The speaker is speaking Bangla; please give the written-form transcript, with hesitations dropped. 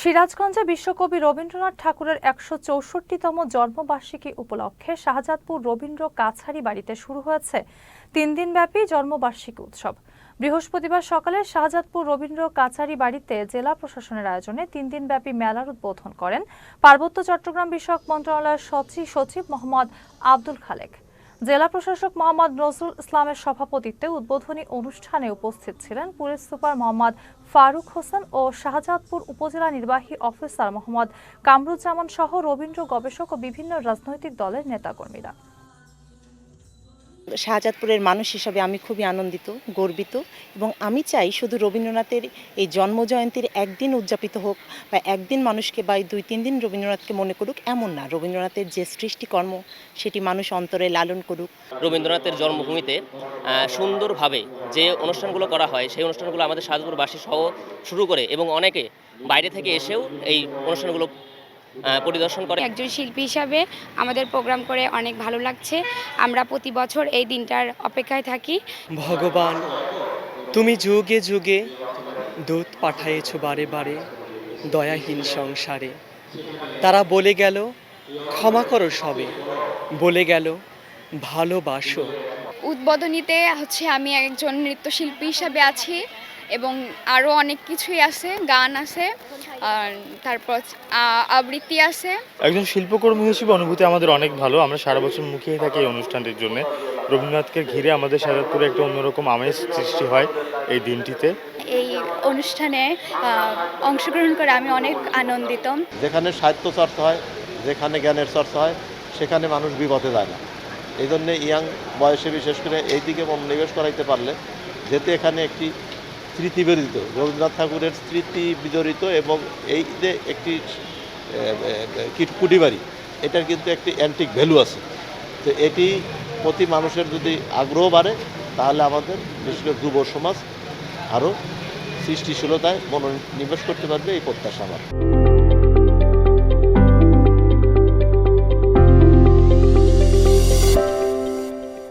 সিরাজগঞ্জে বিশ্বকবি রবীন্দ্রনাথ ঠাকুরের ১৬৪তম জন্মবার্ষিকী উপলক্ষে শাহজাদপুর রবীন্দ্র কাছারি বাড়িতে শুরু হয়েছে ৩ দিনব্যাপী জন্মবার্ষিকী উৎসব। বৃহস্পতিবার সকালে শাহজাদপুর রবীন্দ্র কাছারি বাড়িতে জেলা প্রশাসনের আয়োজনে ৩ দিনব্যাপী মেলার উদ্বোধন করেন পার্বত্য চট্টগ্রাম বিষয়ক মন্ত্রণালয়ের সচিব মোহাম্মদ আব্দুল খালেক। জেলা প্রশাসক মোহাম্মদ নজরুল ইসলামের সভাপতিত্বে উদ্বোধনী অনুষ্ঠানে উপস্থিত ছিলেন পুলিশ সুপার মোহাম্মদ ফারুক হোসেন ও শাহজাদপুর উপজেলা নির্বাহী অফিসার মোহাম্মদ কামরুজ্জামান সহ রবীন্দ্র গবেষক ও বিভিন্ন রাজনৈতিক দলের নেতাকর্মীরা। শাহজাদপুরের মানুষ হিসাবে আমি খুবই আনন্দিত, গর্বিত এবং আমি চাই শুধু রবীন্দ্রনাথের এই জন্মজয়ন্তীর একদিন উদযাপিত হোক বা একদিন মানুষকে বা ২-৩ দিন রবীন্দ্রনাথকে মনে করুক এমন না। রবীন্দ্রনাথের যে সৃষ্টিকর্ম সেটি মানুষ অন্তরে লালন করুক। রবীন্দ্রনাথের জন্মভূমিতে সুন্দরভাবে যে অনুষ্ঠানগুলো করা হয় সেই অনুষ্ঠানগুলো আমাদের শাহজাদপুরবাসী সহ শুরু করে এবং অনেকে বাইরে থেকে এসেও এই অনুষ্ঠানগুলো পরিদর্শন করে। একজন শিল্পী হিসাবে আমাদের প্রোগ্রাম করে অনেক ভালো লাগছে। আমরা প্রতি বছর এই দিনটার অপেক্ষায় থাকি। ভগবান, তুমি যুগে যুগে দূত পাঠাইছ বারে বারে দয়াহীন সংসারে। তারা বলে গেল ক্ষমা করো সবে, বলে গেল ভালোবাসো। উদ্বোধনীতে আমি একজন নৃত্যশিল্পী হিসাবে আছি এবং আরও অনেক কিছুই আছে, গান আছে, তারপর আবৃত্তি আছে। একজন শিল্পকর্মী হিসেবে অনুভূতি আমাদের অনেক ভালো। আমরা সারা বছর মুখিয়ে থাকি এই অনুষ্ঠানটির জন্য। রবীন্দ্রনাথকে ঘিরে আমাদের শাহজাদপুরে একটা অন্যরকম আমেজ সৃষ্টি হয় এই দিনটিতে। এই অনুষ্ঠানে অংশগ্রহণ করে আমি অনেক আনন্দিত। যেখানে সাহিত্য চর্চা হয়, যেখানে জ্ঞানের চর্চা হয়, সেখানে মানুষ বিপথে যায় না। এই জন্যে ইয়াং বয়সে বিশেষ করে এই দিকে মনোনিবেশ করাইতে পারলে যেতে এখানে একটি স্মৃতি বিজড়িত, রবীন্দ্রনাথ ঠাকুরের স্মৃতি বিজড়িত এবং এই যে একটি কুটিবাড়ি, এটার কিন্তু একটি অ্যান্টিক ভ্যালু আছে। তো এটি প্রতি মানুষের যদি আগ্রহ বাড়ে তাহলে আমাদের বিশেষ করে যুব সমাজ আরও সৃষ্টিশীলতায় মনোনিবেশ করতে পারবে, এই প্রত্যাশা আমার।